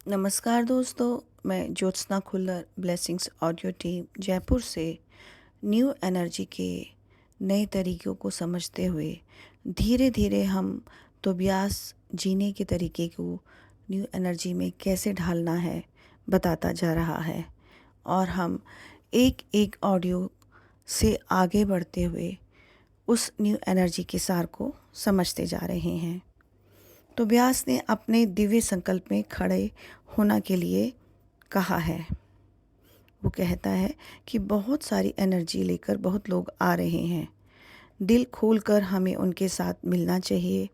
नमस्कार दोस्तों, मैं Jyotsna Khullar blessings audio team Jaipur से न्यू एनर्जी के नए तरीक़ों को समझते हुए धीरे धीरे हम तोबियास जीने के तरीके को न्यू एनर्जी में कैसे ढालना है बताता जा रहा है। और हम एक एक ऑडियो से आगे बढ़ते हुए उस न्यू एनर्जी के सार को समझते जा रहे हैं। तो व्यास ने अपने दिव्य संकल्प में खड़े होना के लिए कहा है। वो कहता है कि बहुत सारी एनर्जी लेकर बहुत लोग आ रहे हैं। दिल खोलकर हमें उनके साथ मिलना चाहिए।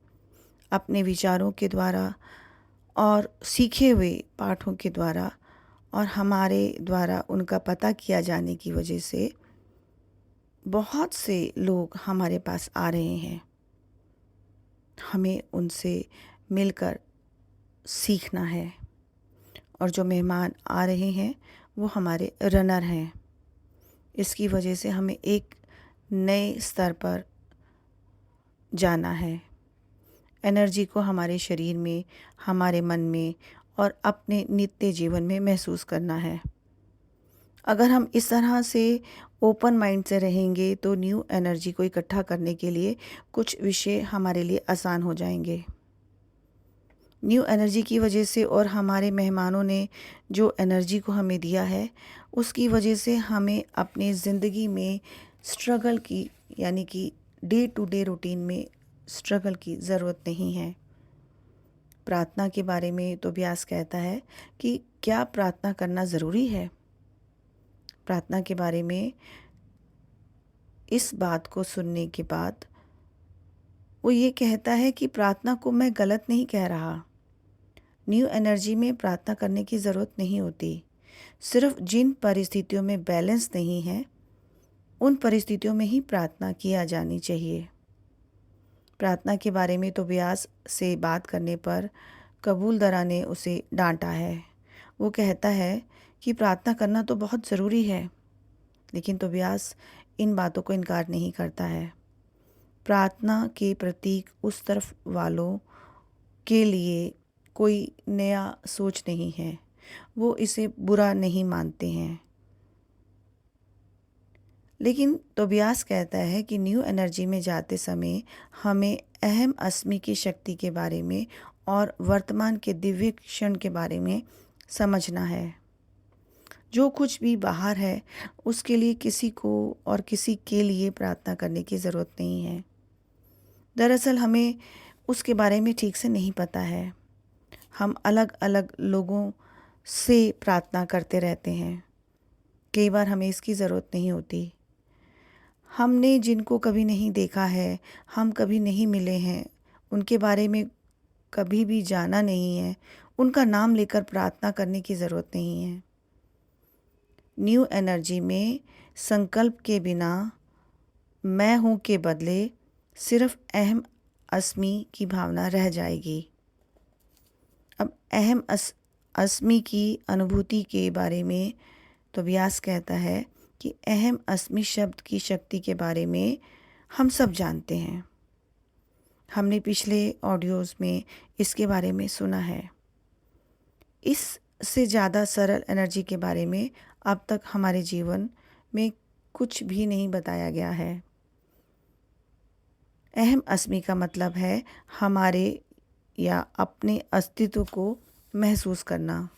अपने विचारों के द्वारा और सीखे हुए पाठों के द्वारा और हमारे द्वारा उनका पता किया जाने की वजह से बहुत से लोग हमारे पास आ रहे हैं। हमें उनसे मिलकर सीखना है। और जो मेहमान आ रहे हैं वो हमारे रनर हैं। इसकी वजह से हमें एक नए स्तर पर जाना है। एनर्जी को हमारे शरीर में, हमारे मन में और अपने नित्य जीवन में महसूस करना है। अगर हम इस तरह से ओपन माइंड से रहेंगे तो न्यू एनर्जी को इकट्ठा करने के लिए कुछ विषय हमारे लिए आसान हो जाएंगे। न्यू एनर्जी की वजह से और हमारे मेहमानों ने जो एनर्जी को हमें दिया है उसकी वजह से हमें अपने ज़िंदगी में स्ट्रगल की यानी कि डे टू डे रूटीन में स्ट्रगल की ज़रूरत नहीं है। प्रार्थना के बारे में तो व्यास कहता है कि क्या प्रार्थना करना ज़रूरी है। प्रार्थना के बारे में इस बात को सुनने के बाद वो ये कहता है कि प्रार्थना को मैं गलत नहीं कह रहा। न्यू एनर्जी में प्रार्थना करने की ज़रूरत नहीं होती। सिर्फ जिन परिस्थितियों में बैलेंस नहीं है उन परिस्थितियों में ही प्रार्थना किया जानी चाहिए। प्रार्थना के बारे में तो व्यास से बात करने पर कबूल दरा ने उसे डांटा है। वो कहता है कि प्रार्थना करना तो बहुत ज़रूरी है, लेकिन तो व्यास इन बातों को इनकार नहीं करता है। प्रार्थना के प्रतीक उस तरफ वालों के लिए कोई नया सोच नहीं है। वो इसे बुरा नहीं मानते हैं। लेकिन तोबियास कहता है कि न्यू एनर्जी में जाते समय हमें अहम अस्मि की शक्ति के बारे में और वर्तमान के दिव्य क्षण के बारे में समझना है। जो कुछ भी बाहर है उसके लिए किसी को और किसी के लिए प्रार्थना करने की ज़रूरत नहीं है। दरअसल हमें उसके बारे में ठीक से नहीं पता है। हम अलग अलग लोगों से प्रार्थना करते रहते हैं। कई बार हमें इसकी ज़रूरत नहीं होती। हमने जिनको कभी नहीं देखा है, हम कभी नहीं मिले हैं, उनके बारे में कभी भी जाना नहीं है, उनका नाम लेकर प्रार्थना करने की ज़रूरत नहीं है। न्यू एनर्जी में संकल्प के बिना मैं हूँ के बदले सिर्फ अहम अस्मि की भावना रह जाएगी। अब अहम अस्मि की अनुभूति के बारे में तो व्यास कहता है कि अहम अस्मि शब्द की शक्ति के बारे में हम सब जानते हैं। हमने पिछले ऑडियोज़ में इसके बारे में सुना है। इससे ज़्यादा सरल एनर्जी के बारे में अब तक हमारे जीवन में कुछ भी नहीं बताया गया है। अहम अस्मि का मतलब है हमारे या अपने अस्तित्व को महसूस करना।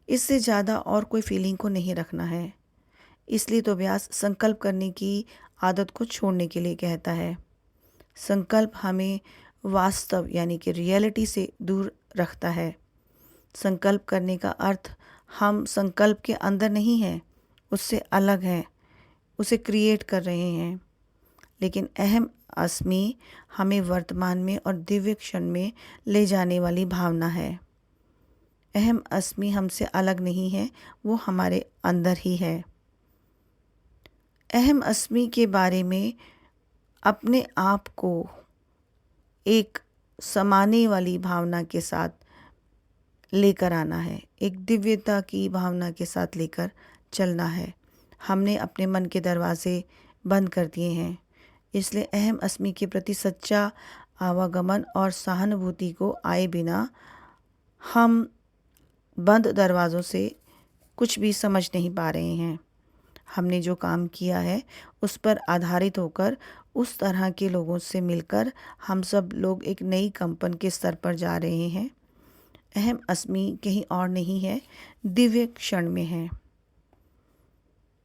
इससे ज़्यादा और कोई फीलिंग को नहीं रखना है। इसलिए तो व्यास संकल्प करने की आदत को छोड़ने के लिए कहता है। संकल्प हमें वास्तव यानी कि रियलिटी से दूर रखता है। संकल्प करने का अर्थ हम संकल्प के अंदर नहीं हैं, उससे अलग हैं, उसे क्रिएट कर रहे हैं। लेकिन अहम अस्मि हमें वर्तमान में और दिव्य क्षण में ले जाने वाली भावना है। अहम अस्मि हमसे अलग नहीं है, वो हमारे अंदर ही है। अहम अस्मि के बारे में अपने आप को एक समाने वाली भावना के साथ लेकर आना है, एक दिव्यता की भावना के साथ लेकर चलना है। हमने अपने मन के दरवाजे बंद कर दिए हैं, इसलिए अहम अस्मि के प्रति सच्चा आवागमन और सहानुभूति को आए बिना हम बंद दरवाज़ों से कुछ भी समझ नहीं पा रहे हैं। हमने जो काम किया है उस पर आधारित होकर उस तरह के लोगों से मिलकर हम सब लोग एक नई कंपन के स्तर पर जा रहे हैं। अहम अस्मि कहीं और नहीं है, दिव्य क्षण में है।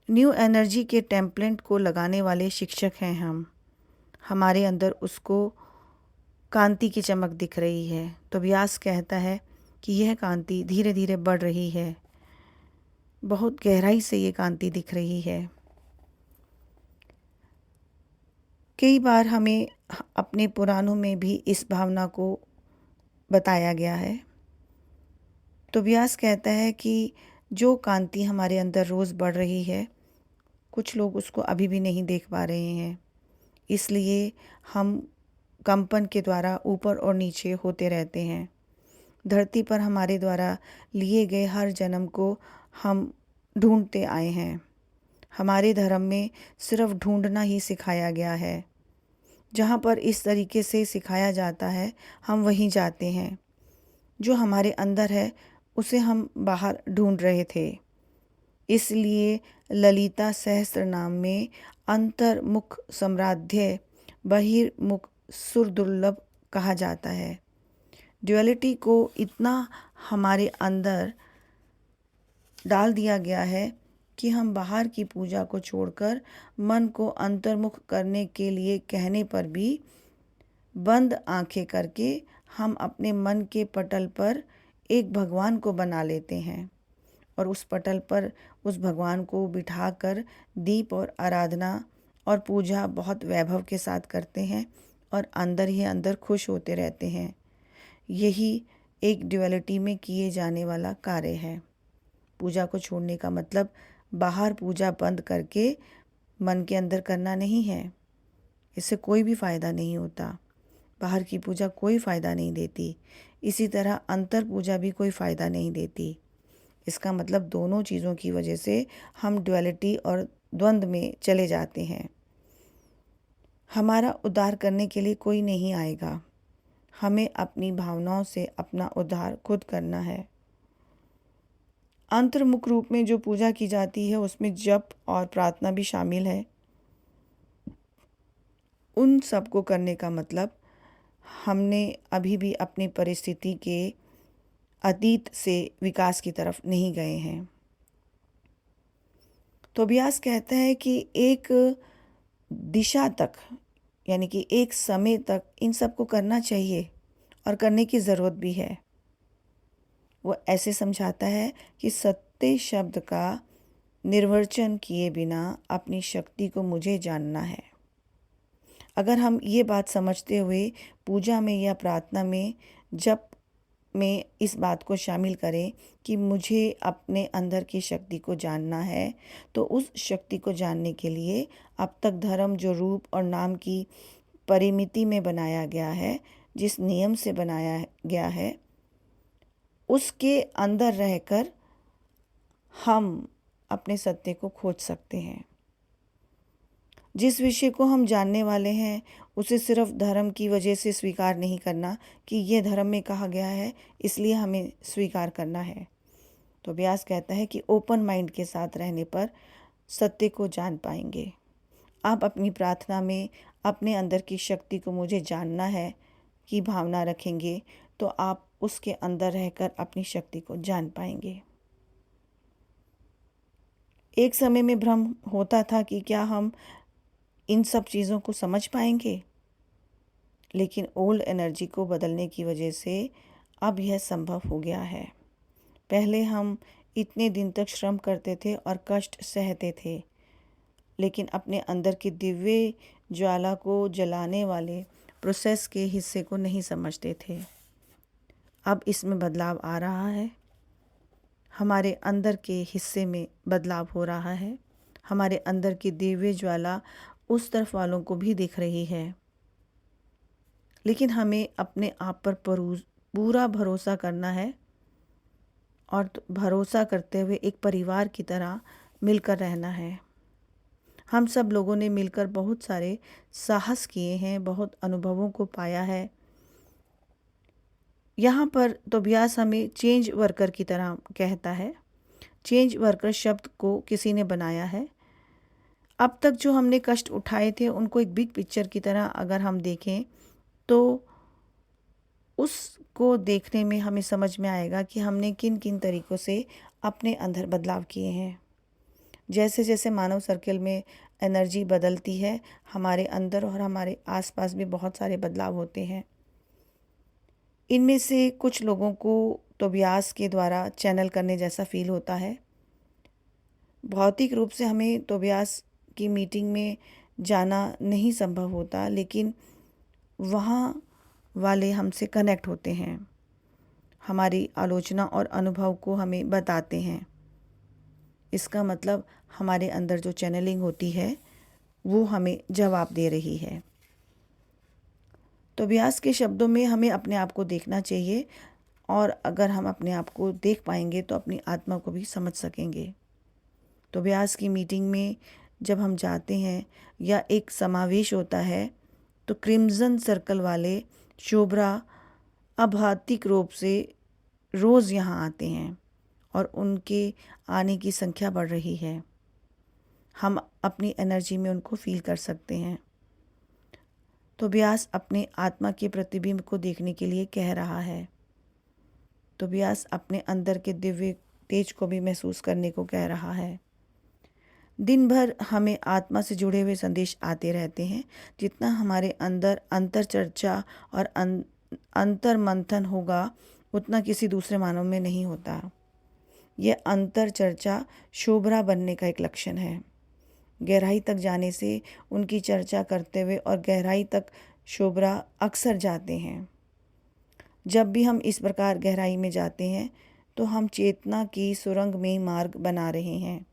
न्यू एनर्जी के टेम्पलेट को लगाने वाले शिक्षक हैं हम। हमारे अंदर उसको कांति की चमक दिख रही है। तो व्यास कहता है कि यह कांति धीरे धीरे बढ़ रही है, बहुत गहराई से ये कांति दिख रही है। कई बार हमें अपने पुराणों में भी इस भावना को बताया गया है। तो व्यास कहता है कि जो कांति हमारे अंदर रोज़ बढ़ रही है, कुछ लोग उसको अभी भी नहीं देख पा रहे हैं। इसलिए हम कंपन के द्वारा ऊपर और नीचे होते रहते हैं। धरती पर हमारे द्वारा लिए गए हर जन्म को हम ढूंढते आए हैं। हमारे धर्म में सिर्फ ढूंढना ही सिखाया गया है। जहाँ पर इस तरीके से सिखाया जाता है हम वहीं जाते हैं। जो हमारे अंदर है उसे हम बाहर ढूंढ रहे थे। इसलिए ललिता सहस्त्र नाम में अंतर्मुख सम्राध्य बहिर्मुख सुरदुर्लभ कहा जाता है। ड्युअलिटी को इतना हमारे अंदर डाल दिया गया है कि हम बाहर की पूजा को छोड़कर मन को अंतर्मुख करने के लिए कहने पर भी बंद आंखें करके हम अपने मन के पटल पर एक भगवान को बना लेते हैं और उस पटल पर उस भगवान को बिठाकर दीप और आराधना और पूजा बहुत वैभव के साथ करते हैं और अंदर ही अंदर खुश होते रहते हैं। यही एक ड्युअलिटी में किए जाने वाला कार्य है। पूजा को छोड़ने का मतलब बाहर पूजा बंद करके मन के अंदर करना नहीं है। इससे कोई भी फ़ायदा नहीं होता। बाहर की पूजा कोई फ़ायदा नहीं देती। इसी तरह अंतर पूजा भी कोई फ़ायदा नहीं देती। इसका मतलब दोनों चीज़ों की वजह से हम ड्युअलिटी और द्वंद्व में चले जाते हैं। हमारा उद्धार करने के लिए कोई नहीं आएगा। हमें अपनी भावनाओं से अपना उद्धार खुद करना है। अंतर्मुख रूप में जो पूजा की जाती है उसमें जप और प्रार्थना भी शामिल है। उन सब को करने का मतलब हमने अभी भी अपनी परिस्थिति के अतीत से विकास की तरफ नहीं गए हैं। तो व्यास कहता है कि एक दिशा तक यानी कि एक समय तक इन सब को करना चाहिए और करने की ज़रूरत भी है। वो ऐसे समझाता है कि सत्य शब्द का निर्वचन किए बिना अपनी शक्ति को मुझे जानना है। अगर हम ये बात समझते हुए पूजा में या प्रार्थना में जप में इस बात को शामिल करें कि मुझे अपने अंदर की शक्ति को जानना है, तो उस शक्ति को जानने के लिए अब तक धर्म जो रूप और नाम की परिमिति में बनाया गया है, जिस नियम से बनाया गया है, उसके अंदर रहकर हम अपने सत्य को खोज सकते हैं। जिस विषय को हम जानने वाले हैं उसे सिर्फ धर्म की वजह से स्वीकार नहीं करना कि यह धर्म में कहा गया है इसलिए हमें स्वीकार करना है। तो व्यास कहता है कि ओपन माइंड के साथ रहने पर सत्य को जान पाएंगे। आप अपनी प्रार्थना में अपने अंदर की शक्ति को मुझे जानना है की भावना रखेंगे तो आप उसके अंदर रहकर अपनी शक्ति को जान पाएंगे। एक समय में भ्रम होता था कि क्या हम इन सब चीज़ों को समझ पाएंगे, लेकिन ओल्ड एनर्जी को बदलने की वजह से अब यह संभव हो गया है। पहले हम इतने दिन तक श्रम करते थे और कष्ट सहते थे, लेकिन अपने अंदर की दिव्य ज्वाला को जलाने वाले प्रोसेस के हिस्से को नहीं समझते थे। अब इसमें बदलाव आ रहा है। हमारे अंदर के हिस्से में बदलाव हो रहा है। हमारे अंदर की दिव्य ज्वाला उस तरफ वालों को भी दिख रही है, लेकिन हमें अपने आप पर पूरा भरोसा करना है और भरोसा करते हुए एक परिवार की तरह मिलकर रहना है। हम सब लोगों ने मिलकर बहुत सारे साहस किए हैं, बहुत अनुभवों को पाया है। यहाँ पर तोबियास हमें चेंज वर्कर की तरह कहता है। चेंज वर्कर शब्द को किसी ने बनाया है। अब तक जो हमने कष्ट उठाए थे उनको एक बिग पिक्चर की तरह अगर हम देखें तो उसको देखने में हमें समझ में आएगा कि हमने किन किन तरीक़ों से अपने अंदर बदलाव किए हैं। जैसे जैसे मानव सर्कल में एनर्जी बदलती है, हमारे अंदर और हमारे आसपास भी बहुत सारे बदलाव होते हैं। इनमें से कुछ लोगों को तोबियास के द्वारा चैनल करने जैसा फ़ील होता है। भौतिक रूप से हमें तोबियास की मीटिंग में जाना नहीं संभव होता, लेकिन वहाँ वाले हमसे कनेक्ट होते हैं, हमारी आलोचना और अनुभव को हमें बताते हैं। इसका मतलब हमारे अंदर जो चैनलिंग होती है वो हमें जवाब दे रही है। तोबियास के शब्दों में हमें अपने आप को देखना चाहिए, और अगर हम अपने आप को देख पाएंगे तो अपनी आत्मा को भी समझ सकेंगे। तोबियास की मीटिंग में जब हम जाते हैं या एक समावेश होता है तो क्रिम्ज़न सर्कल वाले शोभरा अभौतिक रूप से रोज़ यहाँ आते हैं और उनके आने की संख्या बढ़ रही है। हम अपनी एनर्जी में उनको फील कर सकते हैं। तोबियास अपने आत्मा के प्रतिबिंब को देखने के लिए कह रहा है। तोबियास अपने अंदर के दिव्य तेज को भी महसूस करने को कह रहा है। दिन भर हमें आत्मा से जुड़े हुए संदेश आते रहते हैं। जितना हमारे अंदर अंतर चर्चा और अंतर मंथन होगा उतना किसी दूसरे मानव में नहीं होता। यह अंतर चर्चा शोभरा बनने का एक लक्षण है। गहराई तक जाने से उनकी चर्चा करते हुए और गहराई तक शोभरा अक्सर जाते हैं। जब भी हम इस प्रकार गहराई में जाते हैं तो हम चेतना की सुरंग में मार्ग बना रहे हैं,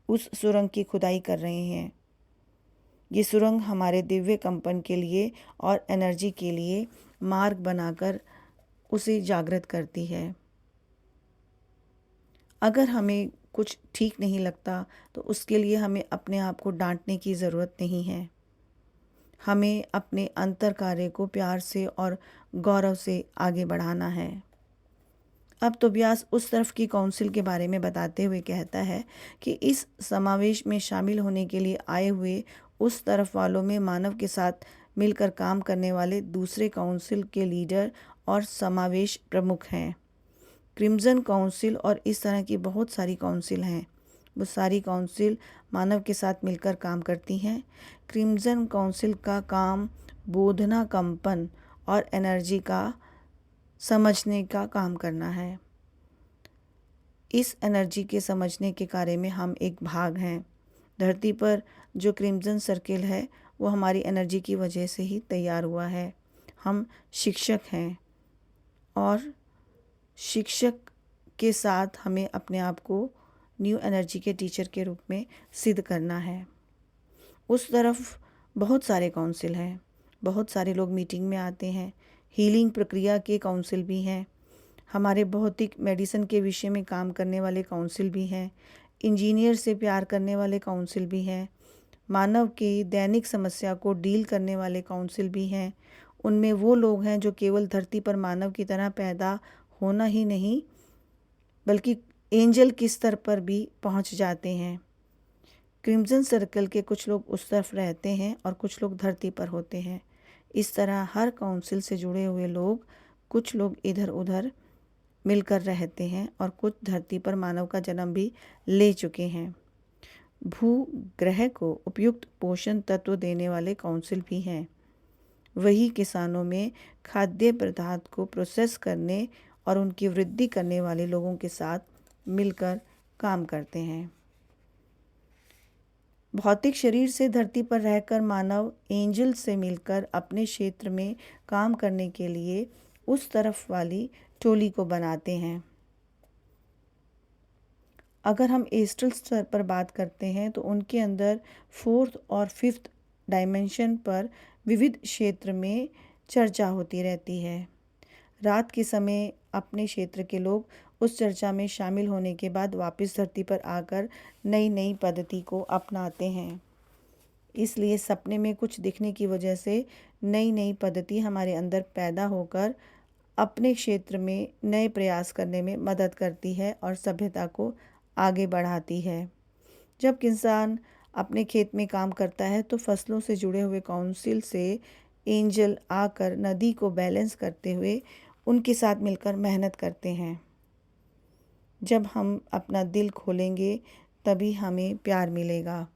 उस सुरंग की खुदाई कर रहे हैं। ये सुरंग हमारे दिव्य कंपन के लिए और एनर्जी के लिए मार्ग बनाकर उसे जागृत करती है। अगर हमें कुछ ठीक नहीं लगता तो उसके लिए हमें अपने आप को डांटने की ज़रूरत नहीं है। हमें अपने अंतर कार्य को प्यार से और गौरव से आगे बढ़ाना है। अब तोबियास उस तरफ की काउंसिल के बारे में बताते हुए कहता है कि इस समावेश में शामिल होने के लिए आए हुए उस तरफ वालों में मानव के साथ मिलकर काम करने वाले दूसरे काउंसिल के लीडर और समावेश प्रमुख हैं। क्रिम्ज़न काउंसिल और इस तरह की बहुत सारी काउंसिल हैं। वो सारी काउंसिल मानव के साथ मिलकर काम करती हैं। क्रिम्ज़न काउंसिल का काम बोधना, कंपन और एनर्जी का समझने का काम करना है। इस एनर्जी के समझने के कार्य में हम एक भाग हैं। धरती पर जो क्रिम्ज़न सर्किल है वो हमारी एनर्जी की वजह से ही तैयार हुआ है। हम शिक्षक हैं और शिक्षक के साथ हमें अपने आप को न्यू एनर्जी के टीचर के रूप में सिद्ध करना है। उस तरफ बहुत सारे काउंसिल हैं, बहुत सारे लोग मीटिंग में आते हैं। हीलिंग प्रक्रिया के काउंसिल भी हैं, हमारे भौतिक मेडिसिन के विषय में काम करने वाले काउंसिल भी हैं, इंजीनियर से प्यार करने वाले काउंसिल भी हैं, मानव की दैनिक समस्या को डील करने वाले काउंसिल भी हैं। उनमें वो लोग हैं जो केवल धरती पर मानव की तरह पैदा होना ही नहीं बल्कि एंजल के स्तर पर भी पहुंच जाते हैं। क्रिम्ज़न सर्कल के कुछ लोग उस तरफ रहते हैं और कुछ लोग धरती पर होते हैं। इस तरह हर काउंसिल से जुड़े हुए लोग, कुछ लोग इधर उधर मिलकर रहते हैं और कुछ धरती पर मानव का जन्म भी ले चुके हैं। भूग्रह को उपयुक्त पोषण तत्व देने वाले काउंसिल भी हैं। वही किसानों में खाद्य पदार्थ को प्रोसेस करने और उनकी वृद्धि करने वाले लोगों के साथ मिलकर काम करते हैं। भौतिक शरीर से धरती पर रहकर मानव एंजल से मिलकर अपने क्षेत्र में काम करने के लिए उस तरफ वाली टोली को बनाते हैं। अगर हम एस्ट्रल स्तर पर बात करते हैं तो उनके अंदर फोर्थ और फिफ्थ डायमेंशन पर विविध क्षेत्र में चर्चा होती रहती है। रात के समय अपने क्षेत्र के लोग उस चर्चा में शामिल होने के बाद वापस धरती पर आकर नई नई पद्धति को अपनाते हैं। इसलिए सपने में कुछ दिखने की वजह से नई नई पद्धति हमारे अंदर पैदा होकर अपने क्षेत्र में नए प्रयास करने में मदद करती है और सभ्यता को आगे बढ़ाती है। जब किसान अपने खेत में काम करता है तो फसलों से जुड़े हुए काउंसिल से एंजल आकर नदी को बैलेंस करते हुए उनके साथ मिलकर मेहनत करते हैं। जब हम अपना दिल खोलेंगे तभी हमें प्यार मिलेगा।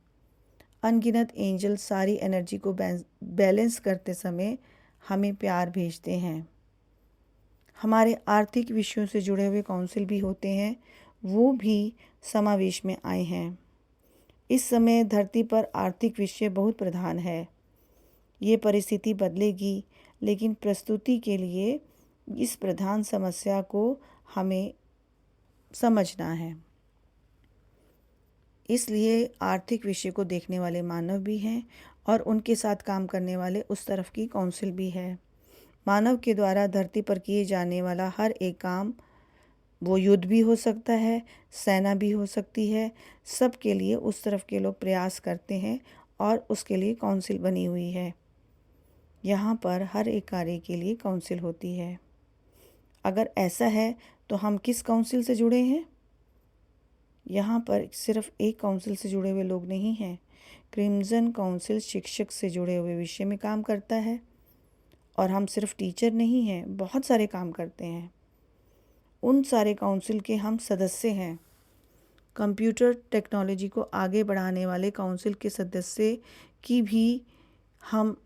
अनगिनत एंजल सारी एनर्जी को बैलेंस करते समय हमें प्यार भेजते हैं। हमारे आर्थिक विषयों से जुड़े हुए काउंसिल भी होते हैं, वो भी समावेश में आए हैं। इस समय धरती पर आर्थिक विषय बहुत प्रधान है। ये परिस्थिति बदलेगी, लेकिन प्रस्तुति के लिए इस प्रधान समस्या को हमें समझना है। इसलिए आर्थिक विषय को देखने वाले मानव भी हैं और उनके साथ काम करने वाले उस तरफ की काउंसिल भी है। मानव के द्वारा धरती पर किए जाने वाला हर एक काम, वो युद्ध भी हो सकता है, सेना भी हो सकती है, सब के लिए उस तरफ के लोग प्रयास करते हैं और उसके लिए काउंसिल बनी हुई है। यहाँ पर हर एक कार्य के लिए काउंसिल होती है। अगर ऐसा है तो हम किस काउंसिल से जुड़े हैं? यहाँ पर सिर्फ एक काउंसिल से जुड़े हुए लोग नहीं हैं। क्रिम्जन काउंसिल शिक्षक से जुड़े हुए विषय में काम करता है और हम सिर्फ टीचर नहीं हैं, बहुत सारे काम करते हैं। उन सारे काउंसिल के हम सदस्य हैं। कंप्यूटर टेक्नोलॉजी को आगे बढ़ाने वाले काउंसिल के सदस्य की भी हम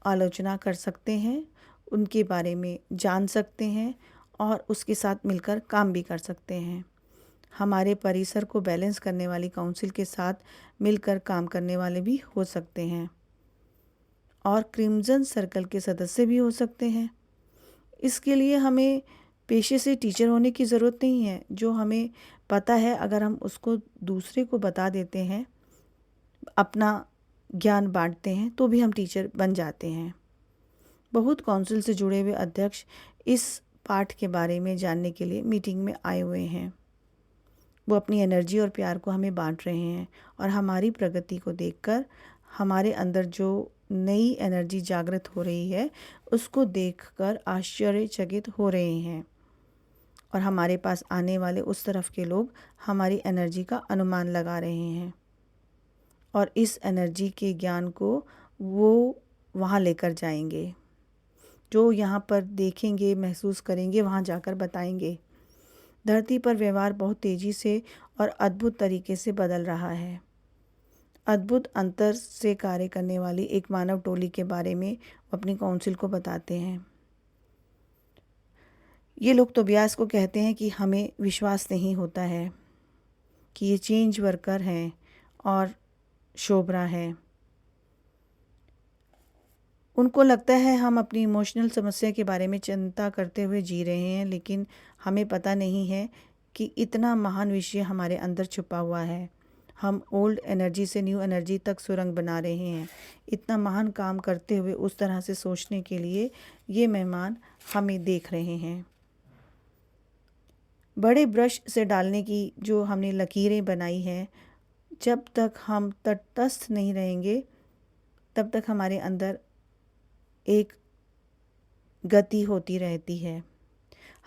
आलोचना कर सकते हैं, उनके बारे में जान सकते हैं और उसके साथ मिलकर काम भी कर सकते हैं। हमारे परिसर को बैलेंस करने वाली काउंसिल के साथ मिलकर काम करने वाले भी हो सकते हैं और क्रिम्जन सर्कल के सदस्य भी हो सकते हैं। इसके लिए हमें पेशे से टीचर होने की ज़रूरत नहीं है। जो हमें पता है अगर हम उसको दूसरे को बता देते हैं, अपना ज्ञान बांटते हैं, तो भी हम टीचर बन जाते हैं। बहुत काउंसिल से जुड़े हुए अध्यक्ष इस पाठ के बारे में जानने के लिए मीटिंग में आए हुए हैं। वो अपनी एनर्जी और प्यार को हमें बांट रहे हैं और हमारी प्रगति को देखकर हमारे अंदर जो नई एनर्जी जागृत हो रही है उसको देखकर आश्चर्यचकित हो रहे हैं और हमारे पास आने वाले उस तरफ के लोग हमारी एनर्जी का अनुमान लगा रहे हैं और इस एनर्जी के ज्ञान को वो वहाँ लेकर जाएंगे। जो यहाँ पर देखेंगे, महसूस करेंगे, वहाँ जाकर बताएंगे। धरती पर व्यवहार बहुत तेज़ी से और अद्भुत तरीके से बदल रहा है। अद्भुत अंतर से कार्य करने वाली एक मानव टोली के बारे में अपनी काउंसिल को बताते हैं। ये लोग तो ब्यास को कहते हैं कि हमें विश्वास नहीं होता है कि ये चेंज वर्कर हैं और शोभरा है। उनको लगता है हम अपनी इमोशनल समस्या के बारे में चिंता करते हुए जी रहे हैं, लेकिन हमें पता नहीं है कि इतना महान विषय हमारे अंदर छुपा हुआ है। हम ओल्ड एनर्जी से न्यू एनर्जी तक सुरंग बना रहे हैं। इतना महान काम करते हुए उस तरह से सोचने के लिए ये मेहमान हमें देख रहे हैं। बड़े ब्रश से डालने की जो हमने लकीरें बनाई हैं, जब तक हम तटस्थ नहीं रहेंगे तब तक हमारे अंदर एक गति होती रहती है।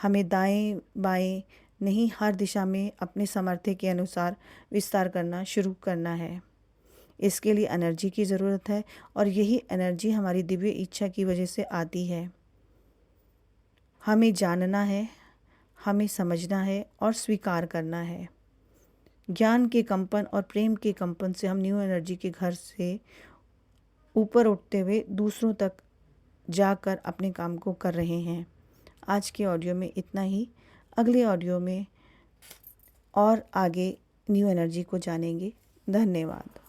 हमें दाएं बाएं नहीं, हर दिशा में अपने सामर्थ्य के अनुसार विस्तार करना शुरू करना है। इसके लिए एनर्जी की ज़रूरत है और यही एनर्जी हमारी दिव्य इच्छा की वजह से आती है। हमें जानना है, हमें समझना है और स्वीकार करना है। ज्ञान के कंपन और प्रेम के कंपन से हम न्यू एनर्जी के घर से ऊपर उठते हुए दूसरों तक जाकर अपने काम को कर रहे हैं। आज के ऑडियो में इतना ही। अगले ऑडियो में और आगे न्यू एनर्जी को जानेंगे। धन्यवाद।